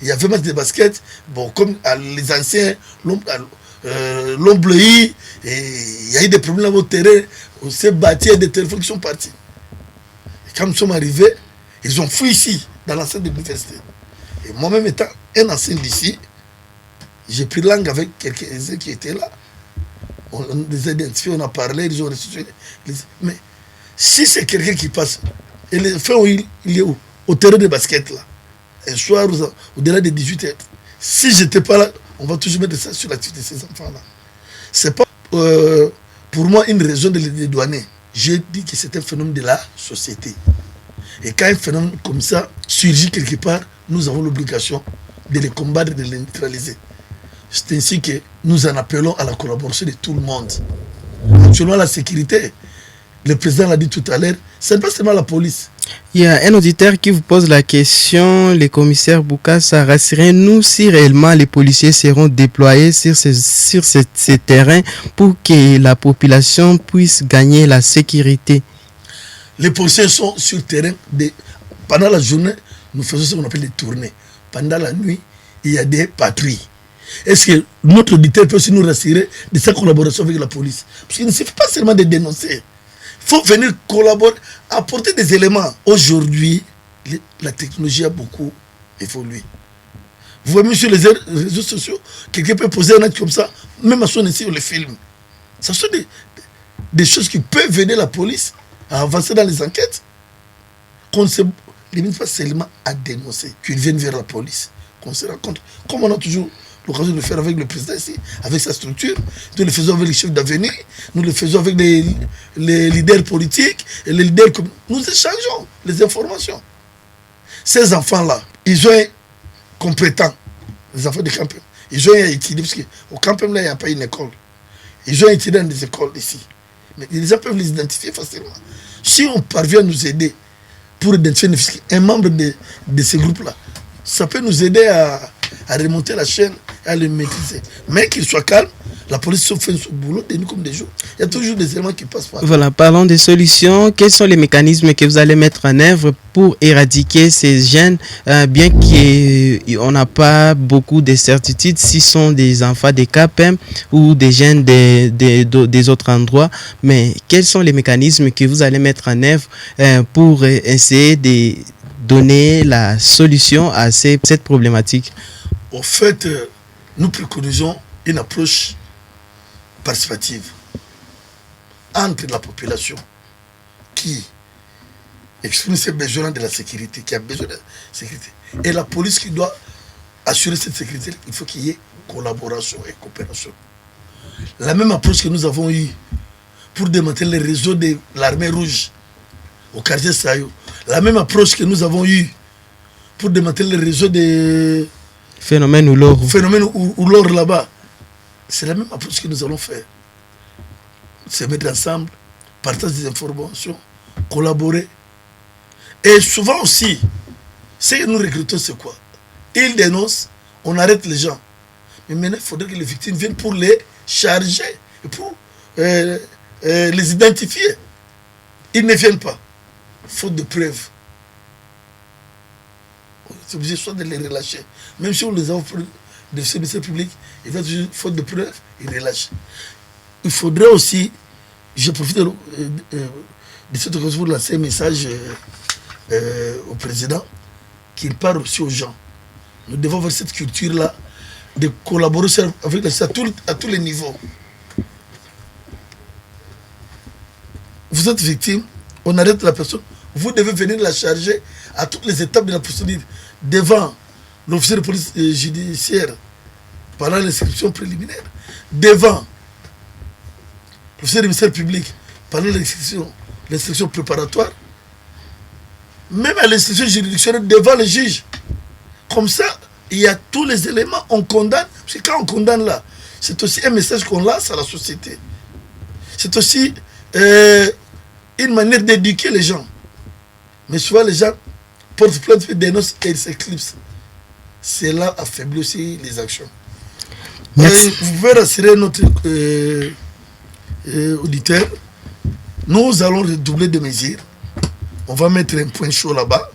[SPEAKER 2] il y avait match de basket, bon, comme les anciens l'ont bleui, et il y a eu des problèmes au terrain, on s'est battu, il y a des téléphones qui sont partis. Et quand nous sommes arrivés, ils ont fui ici, dans l'enceinte de l'université. Et moi-même étant un ancien d'ici, j'ai pris langue avec quelques-uns qui étaient là. On les a identifiés, on a parlé, ils ont restitué. Mais si c'est quelqu'un qui passe, et les faits, il est où? Au terrain de basket là. Un soir, au-delà de 18h. Si je n'étais pas là, on va toujours mettre ça sur l'activité de ces enfants-là. Ce n'est pas pour moi une raison de les dédouaner. Je dis que c'est un phénomène de la société. Et quand un phénomène comme ça surgit quelque part, nous avons l'obligation de les combattre, de les neutraliser. C'est ainsi que nous en appelons à la collaboration de tout le monde. Actuellement, la sécurité, le président l'a dit tout à l'heure, ce n'est pas seulement la police.
[SPEAKER 1] Il y a un auditeur qui vous pose la question, le commissaire Boukassa, rassurez-nous si réellement les policiers seront déployés sur ces terrains pour que la population puisse gagner la sécurité.
[SPEAKER 2] Les policiers sont sur le terrain. Pendant la journée, nous faisons ce qu'on appelle des tournées. Pendant la nuit, il y a des patrouilles. Est-ce que notre auditeur peut aussi nous rassurer de sa collaboration avec la police? Parce qu'il ne suffit pas seulement de dénoncer. Il faut venir collaborer, apporter des éléments. Aujourd'hui, la technologie a beaucoup évolué. Vous voyez, sur les réseaux sociaux, quelqu'un peut poser un acte comme ça, même à son essai, on le filme. Ce sont des choses qui peuvent aider la police à avancer dans les enquêtes. Qu'on ne se limite pas seulement à dénoncer, qu'ils viennent vers la police, qu'on se rencontre. Comme on a toujours l'occasion de le faire avec le président ici, avec sa structure, nous le faisons avec les chefs d'avenir, nous le faisons avec les leaders politiques, et les leaders comme nous échangeons les informations. Ces enfants-là, ils sont compétents, les enfants de camping. Ils ont étudié, parce qu'au camping, là, il n'y a pas une école. Ils ont étudié dans des écoles ici. Mais les gens peuvent les identifier facilement. Si on parvient à nous aider pour identifier un membre de ce groupe-là, ça peut nous aider à remonter la chaîne et à le maîtriser. Mais qu'il soit calme, la police se fait son boulot de nuit comme des jours. Il y a toujours des éléments qui passent par là.
[SPEAKER 1] Voilà, parlons des solutions. Quels sont les mécanismes que vous allez mettre en œuvre pour éradiquer ces jeunes, bien qu'on n'a pas beaucoup de certitudes s'ils sont des enfants des CAPEM ou des jeunes des autres endroits, mais quels sont les mécanismes que vous allez mettre en œuvre pour essayer de donner la solution à cette problématique?
[SPEAKER 2] En fait, nous préconisons une approche participative entre la population qui exprime ses besoins de la sécurité, qui a besoin de la sécurité, et la police qui doit assurer cette sécurité. Il faut qu'il y ait collaboration et coopération. La même approche que nous avons eue pour démanteler les réseaux de l'armée rouge au quartier Sayo, la même approche que nous avons eue pour démanteler les réseaux de
[SPEAKER 1] phénomène ou l'or
[SPEAKER 2] là-bas, C'est la même approche que nous allons faire. Se mettre ensemble, partager des informations, collaborer. Et souvent aussi, ce que nous regrettons, c'est quoi? Ils dénoncent, on arrête les gens. Mais maintenant, il faudrait que les victimes viennent pour les charger, et pour les identifier. Ils ne viennent pas, faute de preuves. C'est obligé soit de les relâcher. Même si on les offre de services publics, il va toujours, faute de preuves, ils relâchent. Il faudrait aussi, je profite de cette occasion pour lancer un message au président, qu'il parle aussi aux gens. Nous devons avoir cette culture-là de collaborer avec la société à tous les niveaux. Vous êtes victime, on arrête la personne, vous devez venir la charger à toutes les étapes de la procédure, devant l'officier de police judiciaire, pendant l'inscription préliminaire, devant l'officier du ministère public, pendant l'instruction préparatoire, même à l'instruction juridictionnelle, devant le juge. Comme ça, il y a tous les éléments, on condamne. Parce que quand on condamne là, c'est aussi un message qu'on lance à la société. C'est aussi une manière d'éduquer les gens. Mais souvent, les gens portent plainte, dénoncent et ils s'éclipsent. Cela affaiblit aussi les actions. Vous pouvez rassurer notre auditeur. Nous allons redoubler de mesures. On va mettre un point chaud là-bas.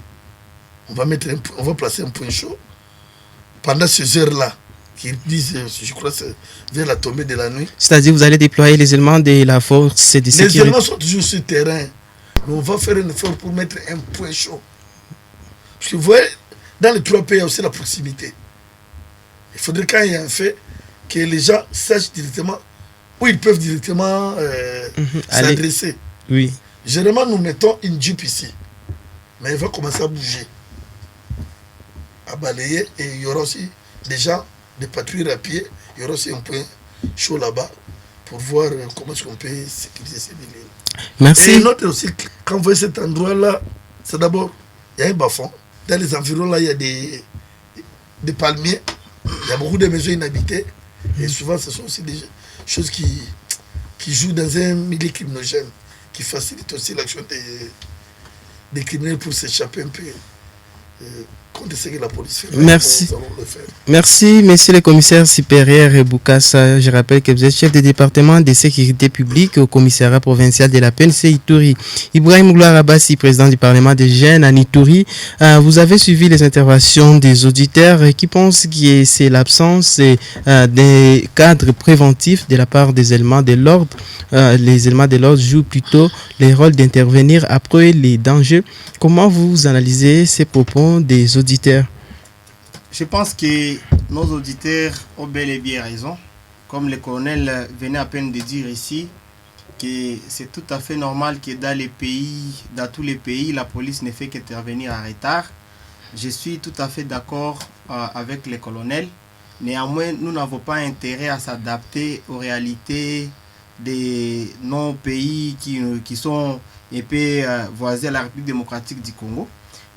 [SPEAKER 2] On va placer un point chaud. Pendant ces heures-là, qui disent, je crois, c'est vers la tombée de la nuit.
[SPEAKER 1] C'est-à-dire, vous allez déployer les éléments de la force de sécurité.
[SPEAKER 2] Les éléments sont toujours sur le terrain. Mais on va faire un effort pour mettre un point chaud. Parce que vous voyez, dans les 3 pays, il y a aussi la proximité. Il faudrait, quand il y a un fait, que les gens sachent directement où ils peuvent directement s'adresser.
[SPEAKER 1] Oui.
[SPEAKER 2] Généralement, nous mettons une Jeep ici. Mais il va commencer à bouger, à balayer. Et il y aura aussi des gens, des patrouilles à pied. Il y aura aussi un point chaud là-bas pour voir comment est-ce qu'on peut sécuriser ces milieux.
[SPEAKER 1] Merci.
[SPEAKER 2] Et une autre aussi, quand vous voyez cet endroit-là, c'est d'abord, il y a un bas-fond. Dans les environs, là, il y a des palmiers. Il y a beaucoup de maisons inhabitées. Et souvent, ce sont aussi des choses qui jouent dans un milieu criminogène, qui facilite aussi l'action des criminels pour s'échapper un peu contre ce que la police fait.
[SPEAKER 1] Merci.
[SPEAKER 2] Nous allons le faire.
[SPEAKER 1] Merci, monsieur le commissaire supérieur Boukassa. Je rappelle que vous êtes chef de département de sécurité publique au commissariat provincial de la PNC Ituri. Ibrahim Gloire Abassi, président du Parlement des jeunes à Ituri. Vous avez suivi les interventions des auditeurs qui pensent que c'est l'absence des cadres préventifs de la part des éléments de l'ordre. Les éléments de l'ordre jouent plutôt le rôle d'intervenir après les dangers. Comment vous analysez ces propos des auditeurs?
[SPEAKER 4] Je pense que nos auditeurs ont bel et bien raison. Comme le colonel venait à peine de dire ici, que c'est tout à fait normal que dans tous les pays, la police ne fait qu'intervenir en retard. Je suis tout à fait d'accord avec le colonel. Néanmoins, nous n'avons pas intérêt à s'adapter aux réalités de nos pays qui sont un peu voisins à la République démocratique du Congo.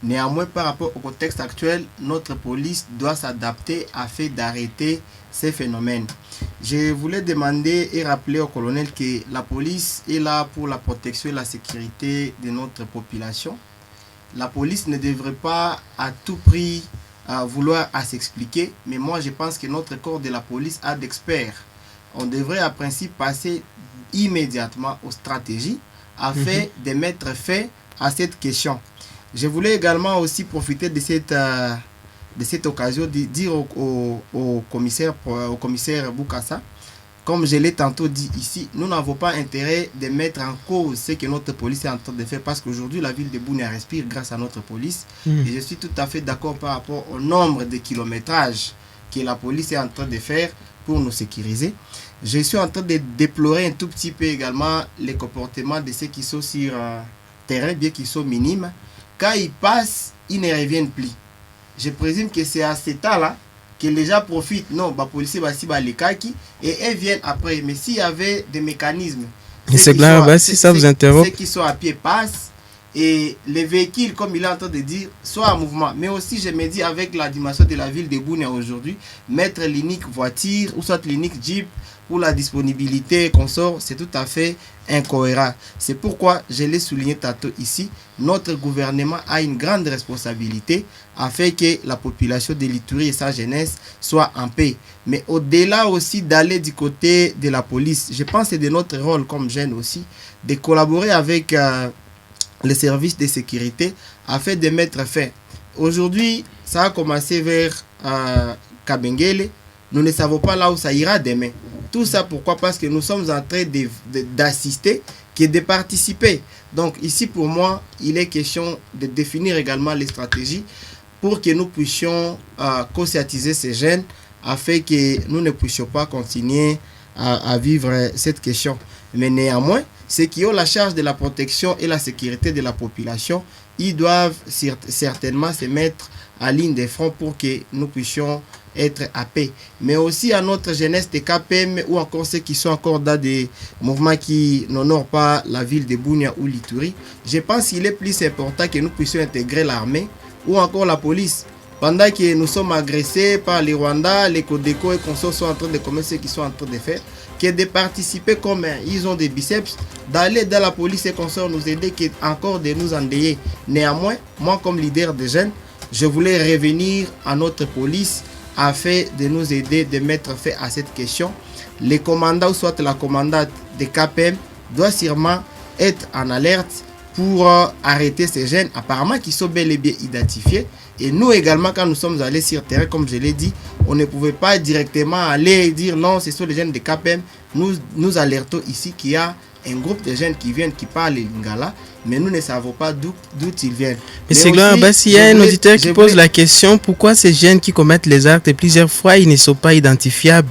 [SPEAKER 4] Néanmoins, par rapport au contexte actuel, notre police doit s'adapter afin d'arrêter ces phénomènes. Je voulais demander et rappeler au colonel que la police est là pour la protection et la sécurité de notre population. La police ne devrait pas à tout prix vouloir s'expliquer, mais moi je pense que notre corps de la police a d'experts. On devrait à principe passer immédiatement aux stratégies afin de mettre fin à cette question. Je voulais également aussi profiter de cette occasion de dire au commissaire Boukassa, comme je l'ai tantôt dit ici, nous n'avons pas intérêt de mettre en cause ce que notre police est en train de faire parce qu'aujourd'hui la ville de Bunia respire grâce à notre police. Et je suis tout à fait d'accord par rapport au nombre de kilométrages que la police est en train de faire pour nous sécuriser. Je suis en train de déplorer un tout petit peu également les comportements de ceux qui sont sur terrain, bien qu'ils soient minimes. Quand ils passent, ils ne reviennent plus. Je présume que c'est à cet état-là que les gens profitent. Non, les policiers les kaki et elles viennent après. Mais s'il y avait des mécanismes,
[SPEAKER 1] c'est clair, si ça vous interroge.
[SPEAKER 4] Ceux qui sont à pied passent et les véhicules, comme il est en train de dire, soient en mouvement. Mais aussi, je me dis, avec la dimension de la ville de Bunia aujourd'hui, mettre l'unique voiture ou soit l'unique jeep pour la disponibilité qu'on sort, c'est tout à fait incohérent. C'est pourquoi, je l'ai souligné tantôt ici, notre gouvernement a une grande responsabilité afin que la population de l'Ituri et sa jeunesse soient en paix. Mais au-delà aussi d'aller du côté de la police, je pense que c'est de notre rôle comme jeunes aussi, de collaborer avec les services de sécurité afin de mettre fin. Aujourd'hui, ça a commencé vers Kabengele. Nous ne savons pas là où ça ira demain. Tout ça pourquoi? Parce que nous sommes en train d'assister, que de participer. Donc ici pour moi, il est question de définir également les stratégies pour que nous puissions conscientiser ces jeunes afin que nous ne puissions pas continuer à vivre cette question. Mais néanmoins, ceux qui ont la charge de la protection et la sécurité de la population, ils doivent certainement se mettre à ligne de front pour que nous puissions être à paix. Mais aussi à notre jeunesse de KPM ou encore ceux qui sont encore dans des mouvements qui n'honorent pas la ville de Bunia ou l'Ituri, je pense qu'il est plus important que nous puissions intégrer l'armée ou encore la police. Pendant que nous sommes agressés par les Rwandais, les Codeco et qu'on soit en train de commettre ce qu'ils sont en train de faire, que de participer comme ils ont des biceps, d'aller dans la police et qu'on soit nous aider, encore de nous endeuiller. Néanmoins, moi comme leader des jeunes, je voulais revenir à notre police afin de nous aider, de mettre fin à cette question. Les commandants, ou soit la commandante de KPM, doit sûrement être en alerte pour arrêter ces jeunes, apparemment qui sont bel et bien identifiés. Et nous également, quand nous sommes allés sur terrain, comme je l'ai dit, on ne pouvait pas directement aller dire non, ce sont les jeunes de KPM. Nous alertons ici qu'il y a un groupe de jeunes qui viennent, qui parlent lingala, mais nous ne savons pas d'où ils viennent.
[SPEAKER 1] Mais c'est Gloire Abbas, il y a un auditeur qui pose la question, pourquoi ces jeunes qui commettent les actes plusieurs fois, ils ne sont pas identifiables?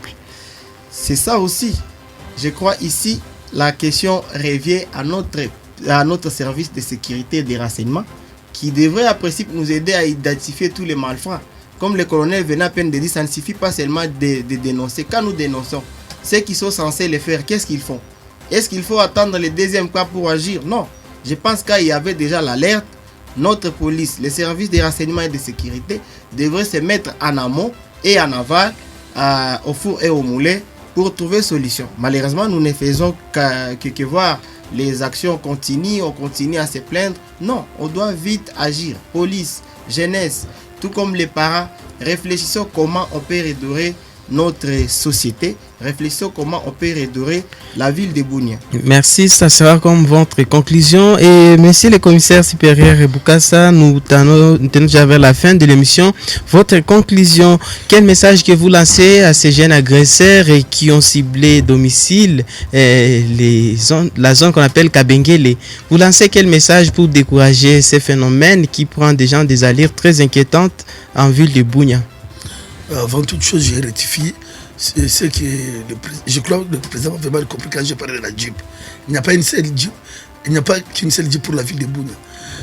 [SPEAKER 4] C'est ça aussi. Je crois ici, la question revient à notre service de sécurité et de renseignement, qui devrait à principe nous aider à identifier tous les malfrats. Comme le colonel venait à peine de dire, ça ne suffit pas seulement de dénoncer. Quand nous dénonçons, ceux qui sont censés le faire, qu'est-ce qu'ils font? Est-ce qu'il faut attendre le deuxième cas pour agir? Non. Je pense qu'il y avait déjà l'alerte. Notre police, les services de renseignement et de sécurité devraient se mettre en amont et en aval, au four et au moulin, pour trouver solution. Malheureusement, nous ne faisons que voir les actions continuent, on continue à se plaindre. Non, on doit vite agir. Police, jeunesse, tout comme les parents, réfléchissons comment on peut redorer notre société, réfléchissons comment on peut redorer la ville de Bunia.
[SPEAKER 1] Merci, ça sera comme votre conclusion. Et monsieur le commissaire supérieur Boukassa, nous tenons déjà vers la fin de l'émission. Votre conclusion, quel message que vous lancez à ces jeunes agresseurs qui ont ciblé domicile, la zone qu'on appelle Kabengele? Vous lancez quel message pour décourager ces phénomènes qui prennent des allures très inquiétantes en ville de Bunia?
[SPEAKER 2] Avant toute chose, j'ai rectifié. C'est que je crois que le président a vraiment compris quand j'ai parlé de la Jeep. Il n'y a pas une seule Jeep. Il n'y a pas qu'une seule Jeep pour la ville de Bunia.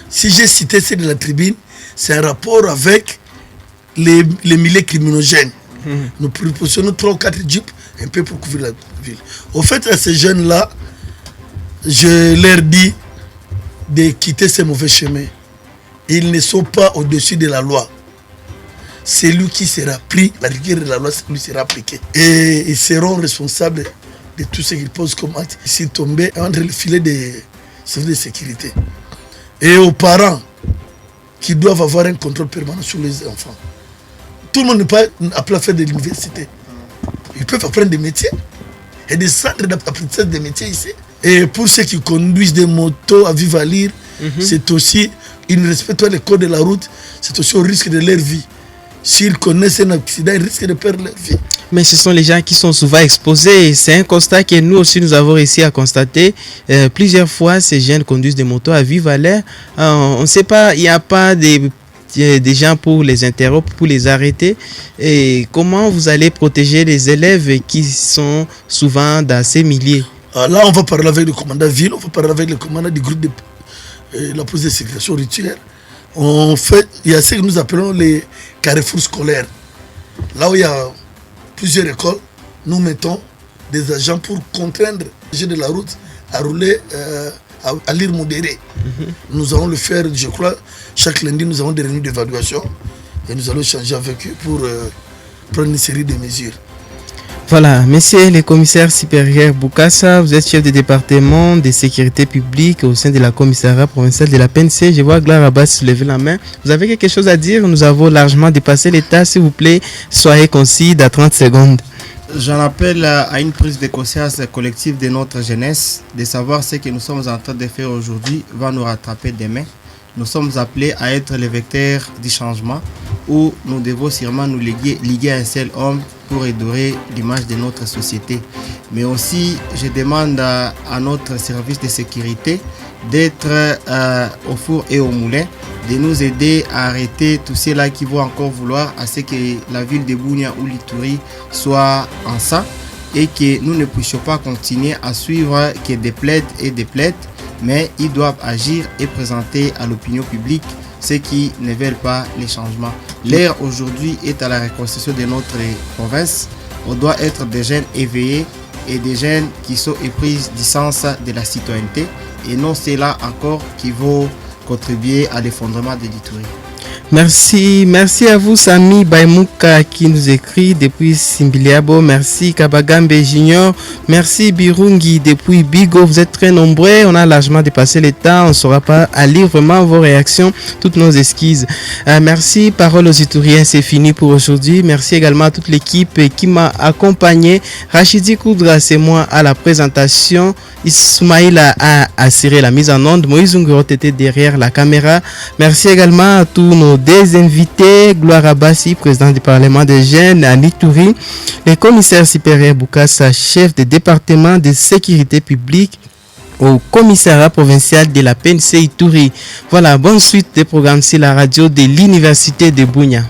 [SPEAKER 2] Si j'ai cité celle de la tribune, c'est un rapport avec les milliers criminogènes. Nous proposons 3 ou 4 Jeeps un peu pour couvrir la ville. Au fait, à ces jeunes-là, je leur dis de quitter ces mauvais chemins. Ils ne sont pas au-dessus de la loi. C'est lui qui sera pris, la rigueur de la loi lui sera appliquée. Et ils seront responsables de tout ce qu'ils posent comme acte. S'ils tombaient entre le filet des services de sécurité. Et aux parents qui doivent avoir un contrôle permanent sur les enfants. Tout le monde n'est pas appelé à faire de l'université. Ils peuvent apprendre des métiers. Il y a des centres d'apprentissage des métiers ici. Et pour ceux qui conduisent des motos à vive allure, c'est aussi, ils ne respectent pas les codes de la route, c'est aussi au risque de leur vie. S'ils connaissent un accident, ils risquent de perdre leur vie.
[SPEAKER 1] Mais ce sont les gens qui sont souvent exposés. C'est un constat que nous aussi, nous avons réussi à constater. Plusieurs fois, ces jeunes conduisent des motos à vive allure. On ne sait pas, il n'y a pas des gens pour les interrompre, pour les arrêter. Et comment vous allez protéger les élèves qui sont souvent dans ces milliers?
[SPEAKER 2] Là, on va parler avec le commandant ville, on va parler avec le commandant du groupe de la police de sécurité routière. Il y a ce que nous appelons les carrefours scolaires. Là où il y a plusieurs écoles, nous mettons des agents pour contraindre les gens de la route à rouler à lire modéré. Nous allons le faire, je crois, chaque lundi, nous avons des réunions d'évaluation et nous allons échanger avec eux pour prendre une série de mesures.
[SPEAKER 1] Voilà, monsieur le commissaire supérieur Boukassa, vous êtes chef de département de sécurité publique au sein de la commissariat provinciale de la PNC. Je vois Gloire Abbas lever la main. Vous avez quelque chose à dire? Nous avons largement dépassé l'état. S'il vous plaît, soyez concis dans 30 secondes.
[SPEAKER 4] J'en appelle à une prise de conscience collective de notre jeunesse, de savoir ce que nous sommes en train de faire aujourd'hui va nous rattraper demain. Nous sommes appelés à être les vecteurs du changement où nous devons sûrement nous liguer à un seul homme pour redorer l'image de notre société. Mais aussi, je demande à notre service de sécurité d'être au four et au moulin, de nous aider à arrêter tous ceux-là qui vont encore vouloir à ce que la ville de Bunia ou l'Ituri soit en ça et que nous ne puissions pas continuer à suivre que des plaides et des plaides, mais ils doivent agir et présenter à l'opinion publique ceux qui ne veulent pas les changements. L'ère aujourd'hui est à la reconstruction de notre province. On doit être des jeunes éveillés et des jeunes qui sont épris du sens de la citoyenneté et non ceux-là encore qui vont contribuer à l'effondrement de l'Ituri.
[SPEAKER 1] Merci à vous Sami Baimouka qui nous écrit depuis Simbiliabo, merci Kabagambe Junior, merci Birungi depuis Bigo, vous êtes très nombreux, on a largement dépassé le temps, on ne saura pas à lire vraiment vos réactions, toutes nos esquisses. Merci, parole aux Ituriens, c'est fini pour aujourd'hui, merci également à toute l'équipe qui m'a accompagné, Rachidi Koudra c'est moi à la présentation, Ismaïl a assuré la mise en onde, Moïse Ngorot était derrière la caméra, merci également à tous nos des invités, Gloire Abassi, président du Parlement des jeunes à Ituri, le commissaire supérieur Boukassa, chef de département de sécurité publique au commissariat provincial de la PNC Ituri. Voilà, bonne suite des programmes sur la radio de l'Université de Bunia.